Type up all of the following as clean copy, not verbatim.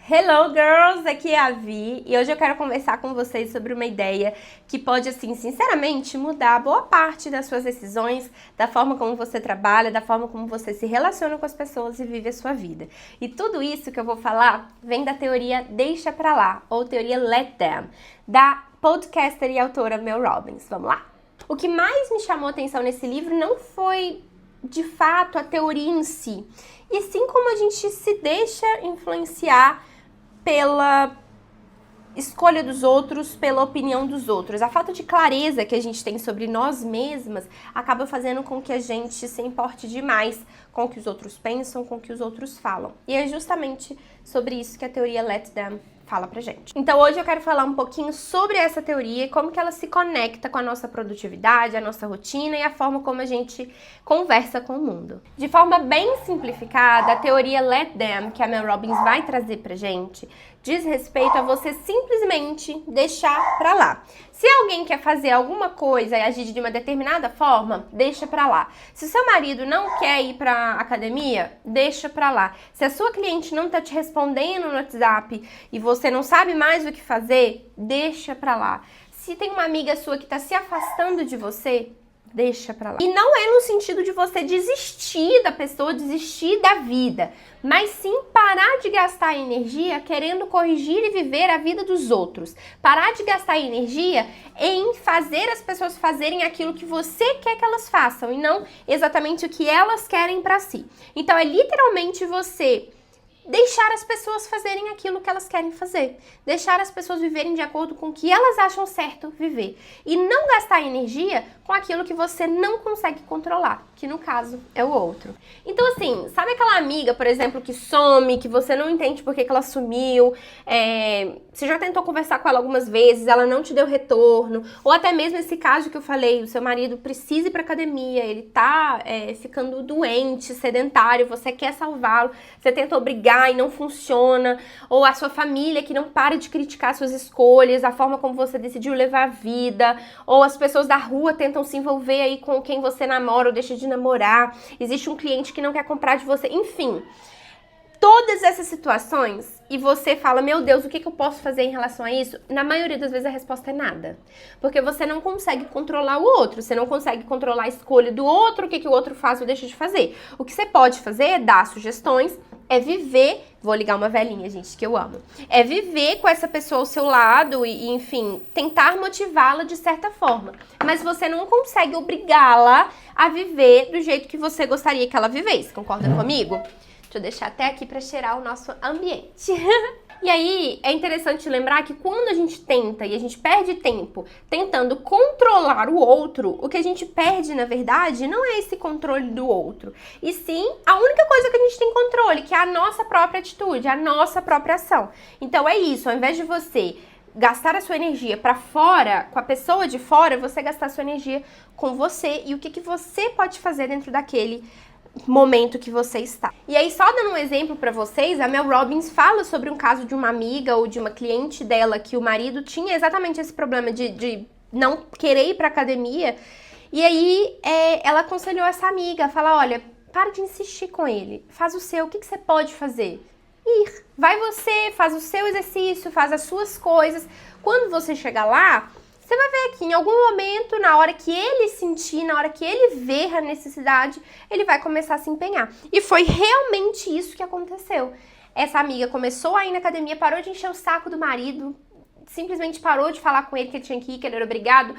Hello girls, aqui é a Vi e hoje eu quero conversar com vocês sobre uma ideia que pode, assim, sinceramente mudar boa parte das suas decisões, da forma como você trabalha, da forma como você se relaciona com as pessoas e vive a sua vida. E tudo isso que eu vou falar vem da teoria Deixa Pra Lá, ou teoria Let Them, da podcaster e autora Mel Robbins. Vamos lá? O que mais me chamou a atenção nesse livro não foi, de fato, a teoria em si, e sim como a gente se deixa influenciar pela escolha dos outros, pela opinião dos outros. A falta de clareza que a gente tem sobre nós mesmas acaba fazendo com que a gente se importe demais com o que os outros pensam, com o que os outros falam. E é justamente sobre isso que a teoria Let Them fala pra gente. Então hoje eu quero falar um pouquinho sobre essa teoria e como que ela se conecta com a nossa produtividade, a nossa rotina e a forma como a gente conversa com o mundo. De forma bem simplificada, a teoria Let Them, que a Mel Robbins vai trazer pra gente, diz respeito a você simplesmente deixar pra lá. Se alguém quer fazer alguma coisa e agir de uma determinada forma, deixa pra lá. Se o seu marido não quer ir pra academia, deixa pra lá. Se a sua cliente não tá te respondendo no WhatsApp e você não sabe mais o que fazer, deixa pra lá. Se tem uma amiga sua que tá se afastando de você, deixa pra lá. E não é no sentido de você desistir da pessoa, desistir da vida, mas sim parar de gastar energia querendo corrigir e viver a vida dos outros. Parar de gastar energia em fazer as pessoas fazerem aquilo que você quer que elas façam e não exatamente o que elas querem pra si. Então é literalmente você deixar as pessoas fazerem aquilo que elas querem fazer. Deixar as pessoas viverem de acordo com o que elas acham certo viver. E não gastar energia com aquilo que você não consegue controlar, que no caso é o outro. Então assim, sabe aquela amiga, por exemplo, que some, que você não entende por que ela sumiu, você já tentou conversar com ela algumas vezes, ela não te deu retorno, ou até mesmo esse caso que eu falei, o seu marido precisa ir pra academia, ele tá ficando doente, sedentário, você quer salvá-lo, você tenta obrigar e não funciona, ou a sua família que não para de criticar suas escolhas, a forma como você decidiu levar a vida, ou as pessoas da rua tentam se envolver aí com quem você namora ou deixa de namorar, existe um cliente que não quer comprar de você, enfim. Todas essas situações, e você fala, meu Deus, o que eu posso fazer em relação a isso? Na maioria das vezes a resposta é nada. Porque você não consegue controlar o outro, você não consegue controlar a escolha do outro, o que o outro faz ou deixa de fazer. O que você pode fazer é dar sugestões, é viver, vou ligar uma velhinha, gente, que eu amo, é viver com essa pessoa ao seu lado e enfim, tentar motivá-la de certa forma. Mas você não consegue obrigá-la a viver do jeito que você gostaria que ela vivesse, concorda comigo? Deixa eu deixar até aqui para cheirar o nosso ambiente. E aí, é interessante lembrar que quando a gente tenta e a gente perde tempo tentando controlar o outro, o que a gente perde, na verdade, não é esse controle do outro. E sim, a única coisa que a gente tem controle, que é a nossa própria atitude, a nossa própria ação. Então é isso, ao invés de você gastar a sua energia pra fora, com a pessoa de fora, você gastar a sua energia com você e o que você pode fazer dentro daquele momento que você está. E aí, só dando um exemplo pra vocês, a Mel Robbins fala sobre um caso de uma amiga ou de uma cliente dela que o marido tinha exatamente esse problema de não querer ir pra academia. E aí, ela aconselhou essa amiga, fala, olha, para de insistir com ele, faz o seu, o que você pode fazer? Ir. Vai você, faz o seu exercício, faz as suas coisas. Quando você chegar lá, você vai ver que em algum momento, na hora que ele sentir, na hora que ele ver a necessidade, ele vai começar a se empenhar. E foi realmente isso que aconteceu. Essa amiga começou a ir na academia, parou de encher o saco do marido, simplesmente parou de falar com ele que ele tinha que ir, que ele era obrigado,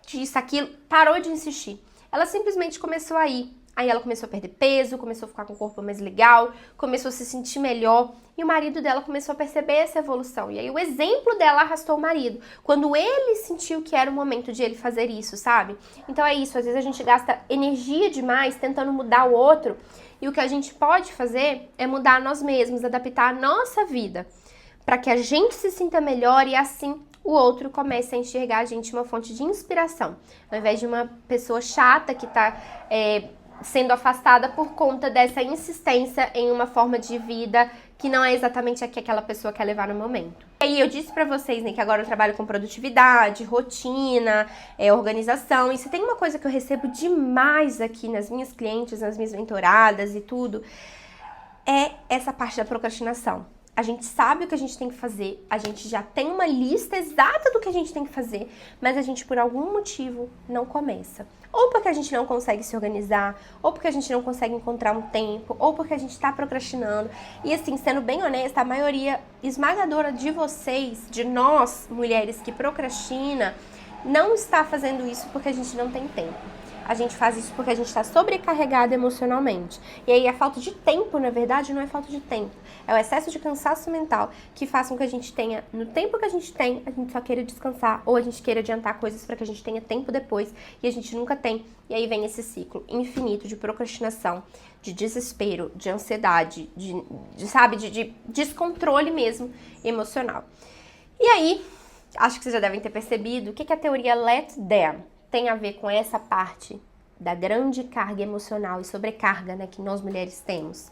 disso, aquilo, parou de insistir. Ela simplesmente começou a ir. Aí ela começou a perder peso, começou a ficar com o corpo mais legal, começou a se sentir melhor e o marido dela começou a perceber essa evolução. E aí o exemplo dela arrastou o marido, quando ele sentiu que era o momento de ele fazer isso, sabe? Então é isso, às vezes a gente gasta energia demais tentando mudar o outro e o que a gente pode fazer é mudar nós mesmos, adaptar a nossa vida para que a gente se sinta melhor e assim o outro comece a enxergar a gente uma fonte de inspiração, ao invés de uma pessoa chata que tá sendo afastada por conta dessa insistência em uma forma de vida que não é exatamente a que aquela pessoa quer levar no momento. E aí eu disse pra vocês, né, que agora eu trabalho com produtividade, rotina, organização, e se tem uma coisa que eu recebo demais aqui nas minhas clientes, nas minhas mentoradas e tudo, é essa parte da procrastinação. A gente sabe o que a gente tem que fazer, a gente já tem uma lista exata do que a gente tem que fazer, mas a gente, por algum motivo, não começa. Ou porque a gente não consegue se organizar, ou porque a gente não consegue encontrar um tempo, ou porque a gente tá procrastinando. E assim, sendo bem honesta, a maioria esmagadora de vocês, de nós, mulheres que procrastina, não está fazendo isso porque a gente não tem tempo. A gente faz isso porque a gente está sobrecarregada emocionalmente. E aí a falta de tempo, na verdade, não é falta de tempo. É o excesso de cansaço mental que faz com que a gente tenha, no tempo que a gente tem, a gente só queira descansar ou a gente queira adiantar coisas para que a gente tenha tempo depois e a gente nunca tem. E aí vem esse ciclo infinito de procrastinação, de desespero, de ansiedade, de descontrole mesmo emocional. E aí, acho que vocês já devem ter percebido o que a teoria Let Them tem a ver com essa parte da grande carga emocional e sobrecarga, né, que nós mulheres temos.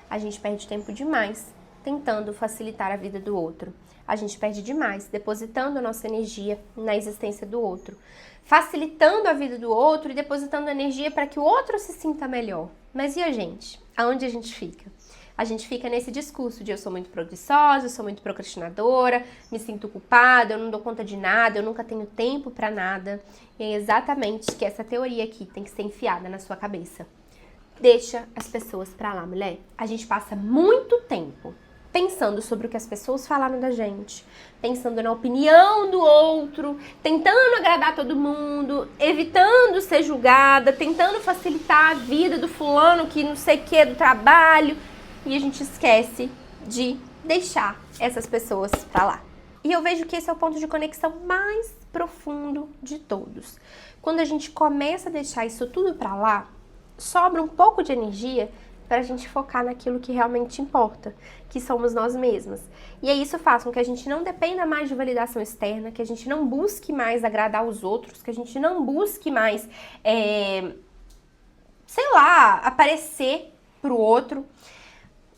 A gente perde tempo demais tentando facilitar a vida do outro. A gente perde demais depositando a nossa energia na existência do outro, facilitando a vida do outro e depositando energia para que o outro se sinta melhor. Mas e a gente? Aonde a gente fica? A gente fica nesse discurso de eu sou muito preguiçosa, eu sou muito procrastinadora, me sinto culpada, eu não dou conta de nada, eu nunca tenho tempo pra nada. E é exatamente que essa teoria aqui tem que ser enfiada na sua cabeça. Deixa as pessoas pra lá, mulher. A gente passa muito tempo pensando sobre o que as pessoas falaram da gente, pensando na opinião do outro, tentando agradar todo mundo, evitando ser julgada, tentando facilitar a vida do fulano que não sei o que, do trabalho. E a gente esquece de deixar essas pessoas pra lá. E eu vejo que esse é o ponto de conexão mais profundo de todos. Quando a gente começa a deixar isso tudo pra lá, sobra um pouco de energia pra gente focar naquilo que realmente importa, que somos nós mesmas. E aí isso faz com que a gente não dependa mais de validação externa, que a gente não busque mais agradar os outros, que a gente não busque mais, aparecer pro outro.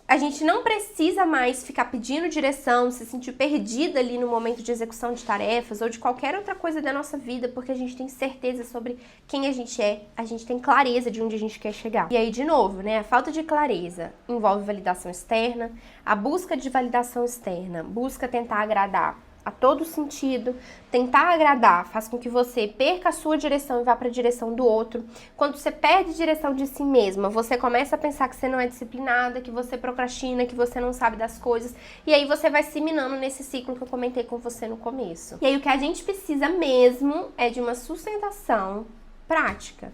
A gente não precisa mais ficar pedindo direção, se sentir perdida ali no momento de execução de tarefas ou de qualquer outra coisa da nossa vida, porque a gente tem certeza sobre quem a gente tem clareza de onde a gente quer chegar. E aí, de novo, né, a falta de clareza envolve validação externa, a busca de validação externa busca tentar agradar a todo sentido, tentar agradar faz com que você perca a sua direção e vá para a direção do outro. Quando você perde a direção de si mesma, você começa a pensar que você não é disciplinada, que você procrastina, que você não sabe das coisas, e aí você vai se minando nesse ciclo que eu comentei com você no começo. E aí o que a gente precisa mesmo é de uma sustentação prática.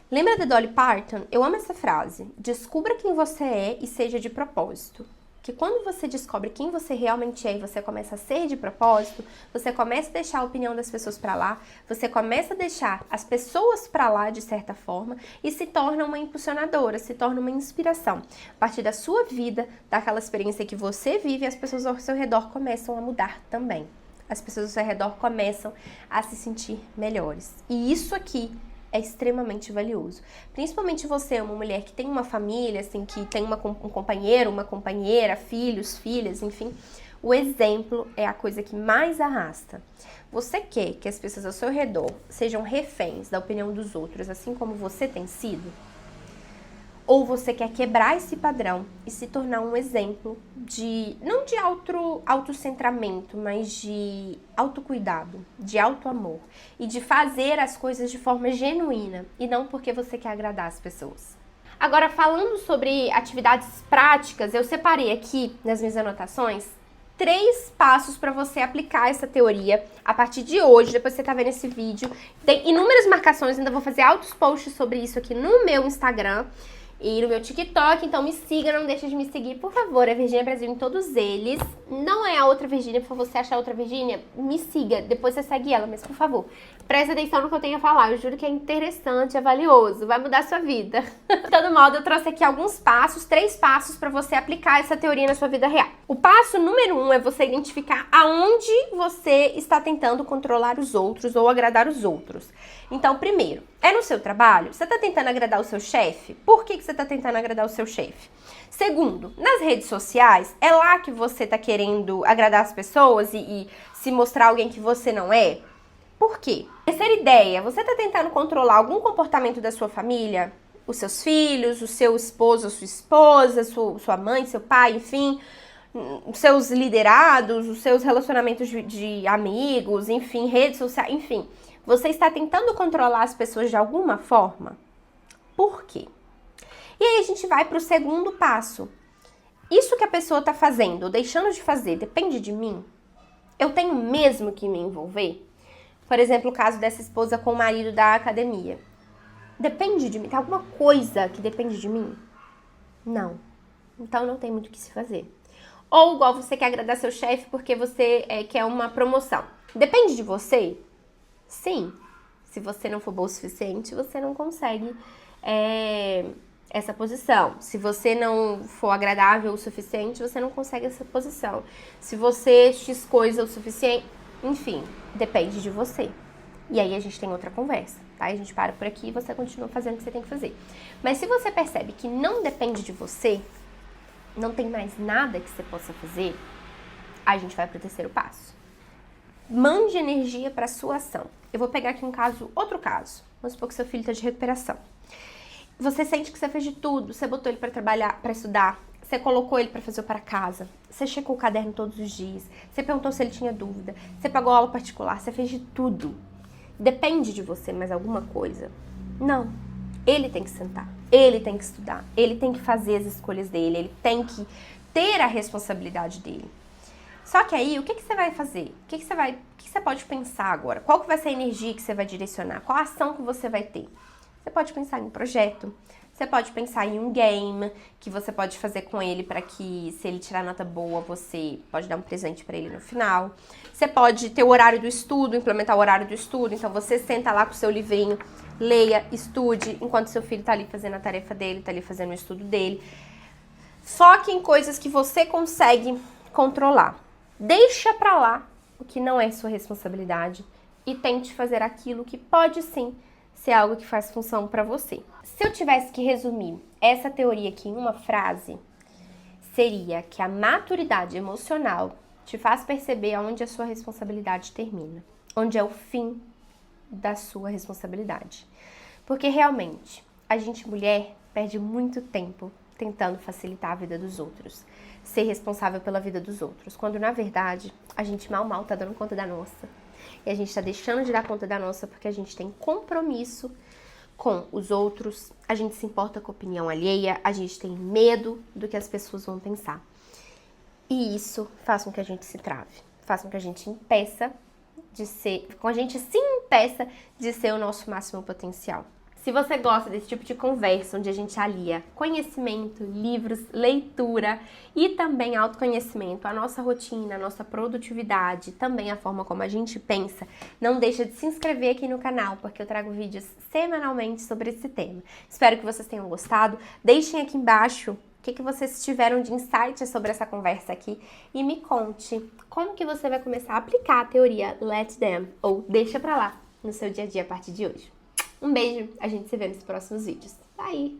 Lembra da Dolly Parton? Eu amo essa frase. Descubra quem você é e seja de propósito. Que quando você descobre quem você realmente é e você começa a ser de propósito, você começa a deixar a opinião das pessoas pra lá, você começa a deixar as pessoas pra lá de certa forma e se torna uma impulsionadora, se torna uma inspiração. A partir da sua vida, daquela experiência que você vive, as pessoas ao seu redor começam a mudar também. As pessoas ao seu redor começam a se sentir melhores. E isso aqui é extremamente valioso. Principalmente você, uma mulher que tem uma família, assim, que tem um companheiro, uma companheira, filhos, filhas, enfim. O exemplo é a coisa que mais arrasta. Você quer que as pessoas ao seu redor sejam reféns da opinião dos outros, assim como você tem sido? Ou você quer quebrar esse padrão e se tornar um exemplo de, não de autocentramento, mas de autocuidado, de autoamor e de fazer as coisas de forma genuína e não porque você quer agradar as pessoas. Agora, falando sobre atividades práticas, eu separei aqui nas minhas anotações 3 passos para você aplicar essa teoria a partir de hoje, depois que você tá vendo esse vídeo. Tem inúmeras marcações, ainda vou fazer altos posts sobre isso aqui no meu Instagram e no meu TikTok, então me siga, não deixe de me seguir, por favor, é Virgínia Brasil em todos eles. Não é a outra Virgínia, por você achar a outra Virgínia, me siga, depois você segue ela, mas por favor, presta atenção no que eu tenho a falar, eu juro que é interessante, é valioso, vai mudar a sua vida. De todo modo, eu trouxe aqui alguns passos, 3 passos para você aplicar essa teoria na sua vida real. O passo número 1 é você identificar aonde você está tentando controlar os outros ou agradar os outros. Então, primeiro, é no seu trabalho? Você está tentando agradar o seu chefe? Por que você está tentando agradar o seu chefe? Segundo, nas redes sociais, é lá que você está querendo agradar as pessoas e se mostrar alguém que você não é? Por quê? Terceira ideia, você está tentando controlar algum comportamento da sua família? Os seus filhos, o seu esposo, a sua esposa, sua mãe, seu pai, enfim, os seus liderados, os seus relacionamentos de amigos, enfim, redes sociais, enfim. Você está tentando controlar as pessoas de alguma forma? Por quê? E aí a gente vai para o segundo passo. Isso que a pessoa está fazendo ou deixando de fazer depende de mim? Eu tenho mesmo que me envolver? Por exemplo, o caso dessa esposa com o marido da academia. Depende de mim? Tem alguma coisa que depende de mim? Não. Então não tem muito o que se fazer. Ou igual você quer agradar seu chefe porque você quer uma promoção. Depende de você? Sim. Se você não for bom o suficiente, você não consegue essa posição. Se você não for agradável o suficiente, você não consegue essa posição. Se você X coisa o suficiente, enfim, depende de você. E aí a gente tem outra conversa, tá? A gente para por aqui e você continua fazendo o que você tem que fazer. Mas se você percebe que não depende de você, não tem mais nada que você possa fazer, a gente vai pro terceiro passo. Mande energia para sua ação. Eu vou pegar aqui outro caso. Vamos supor que seu filho está de recuperação. Você sente que você fez de tudo, você botou ele para trabalhar, para estudar, você colocou ele para fazer o para casa, você checou o caderno todos os dias, você perguntou se ele tinha dúvida, você pagou aula particular, você fez de tudo. Depende de você mais alguma coisa? Não. Ele tem que sentar, ele tem que estudar, ele tem que fazer as escolhas dele, ele tem que ter a responsabilidade dele. Só que aí, o que você vai fazer? O que você pode pensar agora? Qual que vai ser a energia que você vai direcionar? Qual a ação que você vai ter? Você pode pensar em um projeto, você pode pensar em um game que você pode fazer com ele para que, se ele tirar nota boa, você pode dar um presente para ele no final. Você pode ter o horário do estudo, implementar o horário do estudo. Então, você senta lá com o seu livrinho, leia, estude, enquanto seu filho tá ali fazendo a tarefa dele, tá ali fazendo o estudo dele. Foque em coisas que você consegue controlar. Deixa pra lá o que não é sua responsabilidade e tente fazer aquilo que pode sim ser algo que faz função pra você. Se eu tivesse que resumir essa teoria aqui em uma frase, seria que a maturidade emocional te faz perceber aonde a sua responsabilidade termina, onde é o fim da sua responsabilidade. Porque realmente, a gente mulher perde muito tempo tentando facilitar a vida dos outros, ser responsável pela vida dos outros, quando na verdade a gente mal tá dando conta da nossa. E a gente tá deixando de dar conta da nossa porque a gente tem compromisso com os outros, a gente se importa com a opinião alheia, a gente tem medo do que as pessoas vão pensar. E isso faz com que a gente se trave, faz com que a gente se impeça de ser o nosso máximo potencial. Se você gosta desse tipo de conversa, onde a gente alia conhecimento, livros, leitura e também autoconhecimento, a nossa rotina, a nossa produtividade, também a forma como a gente pensa, não deixa de se inscrever aqui no canal, porque eu trago vídeos semanalmente sobre esse tema. Espero que vocês tenham gostado. Deixem aqui embaixo o que vocês tiveram de insight sobre essa conversa aqui e me conte como que você vai começar a aplicar a teoria Let Them, ou deixa pra lá, no seu dia a dia a partir de hoje. Um beijo, a gente se vê nos próximos vídeos. Bye!